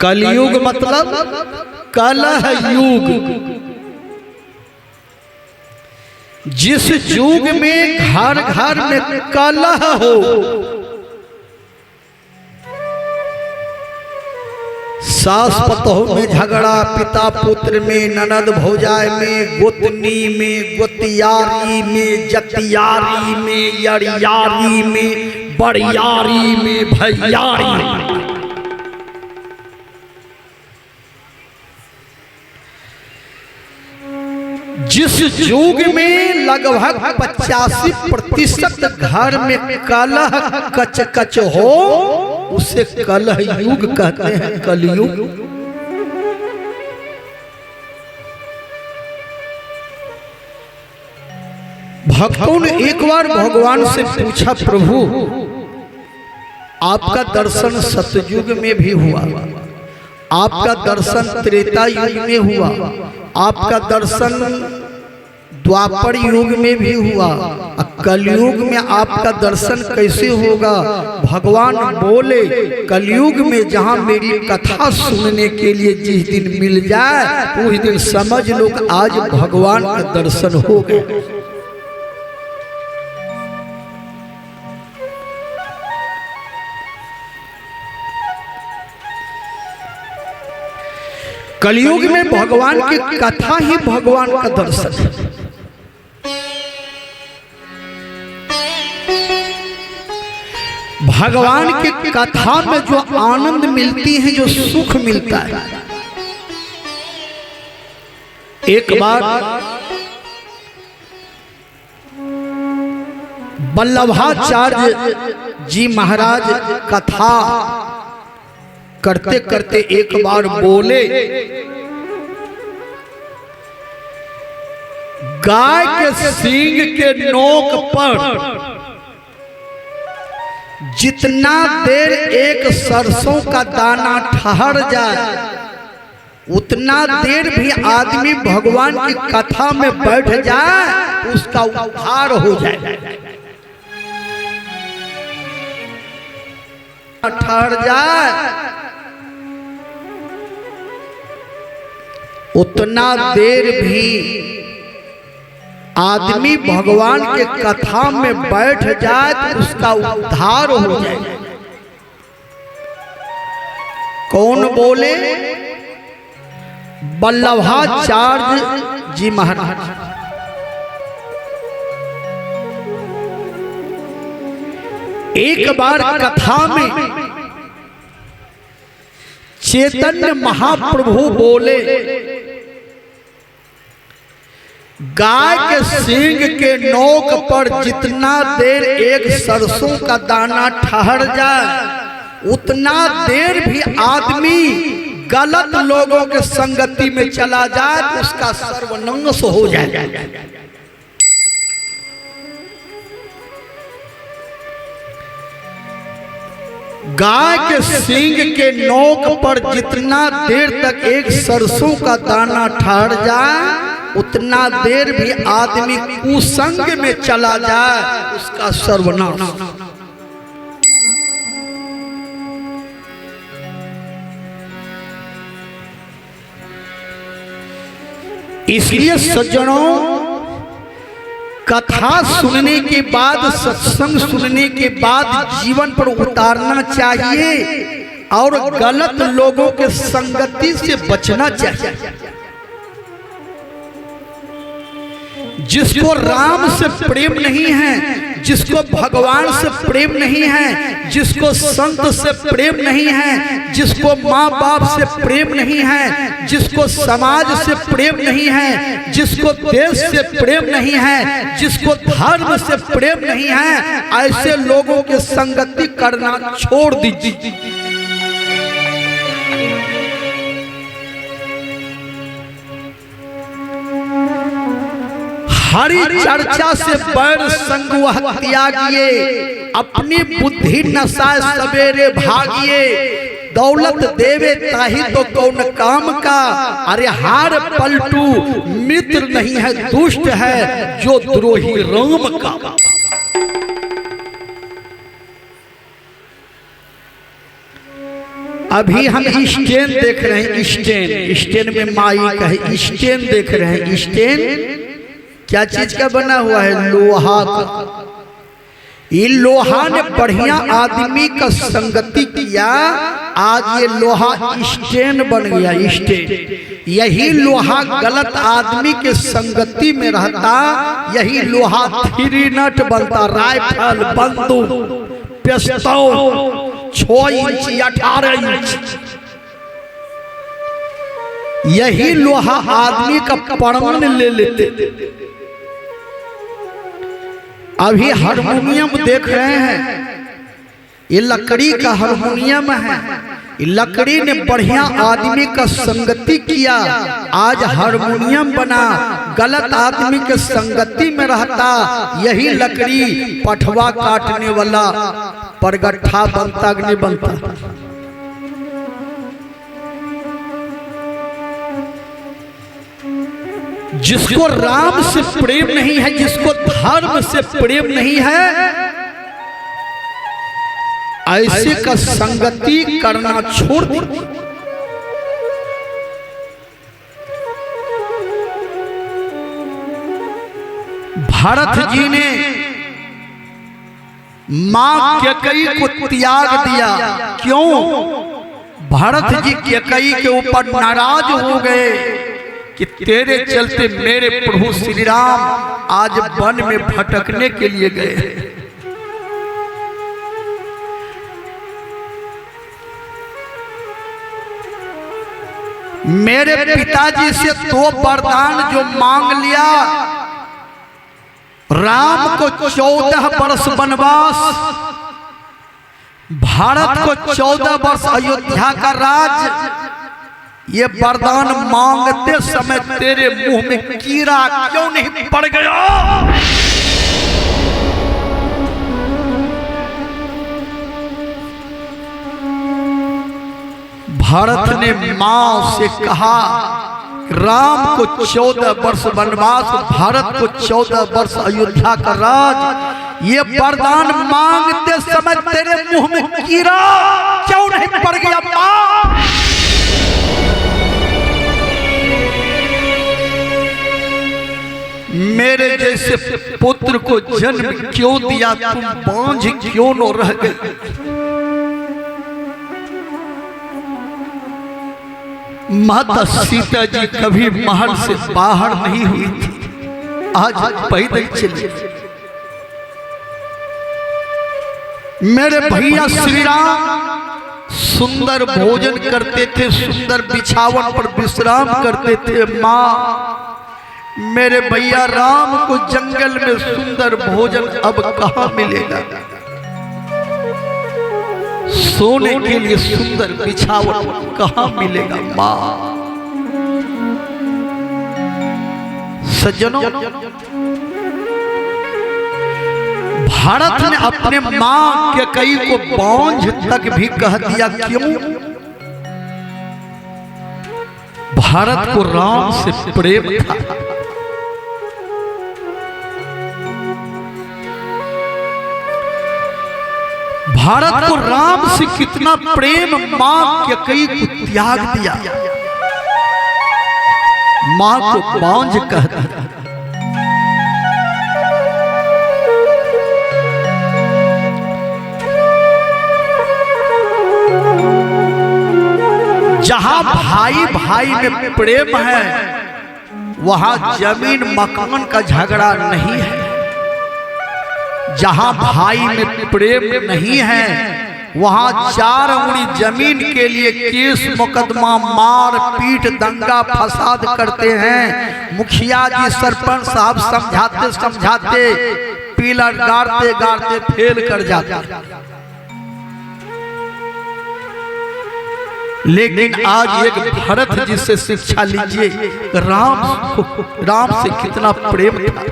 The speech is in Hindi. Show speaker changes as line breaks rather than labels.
कलयुग मतलब कलह युग। जिस युग में घर घर में कलह हो, सास पतोह में झगड़ा, पिता पुत्र में, ननद भौजाई में, गोतनी में, गोतियारी में, जतियारी में, यरियारी में, बड़ियारी में, भैयारी में। जिस युग में लगभग 85% घर में कलह कच कच हो, उसे कलह युग कहते हैं, कलयुग। भक्तों ने एक बार भगवान से पूछा, प्रभु आपका दर्शन सतयुग में भी हुआ, आपका दर्शन त्रेता युग में हुआ, आपका दर्शन द्वापर युग में भी हुआ, कलयुग में आपका दर्शन कैसे होगा? भगवान बोले, कलयुग में जहां मेरी कथा सुनने के लिए जिस दिन मिल जाए, उस दिन समझ लो कि आज भगवान का दर्शन हो गया। कलयुग में भगवान की कथा ही भगवान का दर्शन है। भगवान की कथा में जो आनंद मिलती है, जो सुख मिलता है। एक बार वल्लभाचार्य जी महाराज कथा करते करते एक बार बोले, गाय के सींग के नोक पर जितना देर एक सरसों का दाना ठहर जाए, उतना देर भी आदमी भगवान की कथा में बैठ जाए, उसका उद्धार हो जाए। ठहर जाए, उतना देर भी आदमी भगवान के कथा में बैठ जाए तो उसका उद्धार हो जाए। कौन बोले? वल्लभाचार्य जी महाराज। एक बार कथा में चैतन्य महाप्रभु बोले, गाय के सींग के नोक पर जितना देर एक सरसों का दाना ठहर जाए, उतना देर भी आदमी गलत लोगों के संगति में चला जाए तो उसका सर्वनाश हो जाए। गाय के सींग के नोक पर जितना देर तक एक सरसों का दाना ठहर जाए, उतना देर भी आदमी कुसंग में चला जाए, उसका सर्वनाश। इसलिए सज्जनों, कथा सुनने के बाद, सत्संग सुनने के बाद जीवन पर उतारना चाहिए और गलत लोगों के संगति से बचना चाहिए। जिसको राम से प्रेम नहीं है, जिसको भगवान से प्रेम नहीं है, जिसको संत से प्रेम नहीं है, जिसको माँ बाप से प्रेम नहीं है, जिसको समाज से प्रेम नहीं है, जिसको देश से प्रेम नहीं है, जिसको धर्म से प्रेम नहीं है, ऐसे लोगों के संगति करना छोड़ दीजिए। हरि चर्चा से बैर संग वह त्यागिए, अपनी बुद्धि नसाए सवेरे भागिए, दौलत देवे ताही तो कौन काम का, अरे हार पलटू मित्र नहीं है, दुष्ट है जो द्रोही राम का। अभी हम स्टेन देख रहे हैं, स्टेन में माइक है, स्टेन देख रहे हैं। स्टेन क्या चीज का बना हुआ है? लोहा का। ये लोहा ने बढ़िया आदमी का संगति किया, आज ये लोहा स्टेन बन गया। स्टेन, यही लोहा गलत आदमी के संगति में रहता, यही लोहा 3 नट बनता, राइफल, बंदूक, पिस्तौल 6 इंच 18 इंच। यही लोहा आदमी का प्राण ले लेते। अभी हारमोनियम देख रहे हैं, ये लकड़ी का हारमोनियम है। ये लकड़ी ने बढ़िया आदमी का संगति किया, आज हारमोनियम बना। गलत आदमी के संगति में रहता, यही लकड़ी पठवा काटने वाला परगट्ठा बनता कि नहीं बनता? जिसको राम से प्रेम नहीं है, जिसको धर्म से प्रेम नहीं है, ऐसे का संगति करना छोड़ दे। भरत जी ने मां कैकेयी को त्याग दिया। क्यों? भरत जी कैकेयी के ऊपर नाराज हो गए कि तेरे चलते मेरे प्रभु श्री राम आज वन में भटकने के लिए गए। मेरे पिताजी से 2 वरदान जो मांग लिया, राम को 14 वर्ष वनवास, भारत को 14 वर्ष अयोध्या का राज। ये वरदान मांगते समय तेरे मुंह में कीड़ा क्यों नहीं पड़ गया? भारत ने मां से कहा, राम को 14 वर्ष वनवास, भारत को 14 वर्ष अयोध्या का राज। ये वरदान मांगते समय तेरे मुंह में कीड़ा क्यों नहीं पड़ गया मां? मेरे जैसे पुत्र को जन्म क्यों दिया? तुम बांझ क्यों न रह गए? माता सीता जी कभी महल से बाहर नहीं हुई थी, आज पैदल चली। मेरे भैया श्री राम सुंदर भोजन करते थे, सुंदर बिछावन पर विश्राम करते थे। माँ, मेरे भैया राम को जंगल में सुंदर भोजन अब कहाँ मिलेगा? सोने के लिए सुंदर बिछावन कहाँ मिलेगा? माँ, सज्जनों, भारत ने अपने मां कैकेयी को बांझ तक भी कह दिया। क्यों? भारत को राम से प्रेम था। भारत को राम से कितना प्रेम, मां कैकेयी को त्याग दिया, मां को बांझ कह दिया। जहां भाई भाई में प्रेम है, वहां जमीन मकान का झगड़ा नहीं है। जहां भाई में प्रेम नहीं है, वहां 4 अंगुली जमीन के लिए केस मुकदमा, मार पीट, दंगा फसाद करते हैं। मुखिया जी, सरपंच साहब समझाते समझाते, पिलर गाड़ते गाड़ते फेल कर जाते। लेकिन आज एक भरत जी से शिक्षा लीजिए, राम से कितना प्रेम था।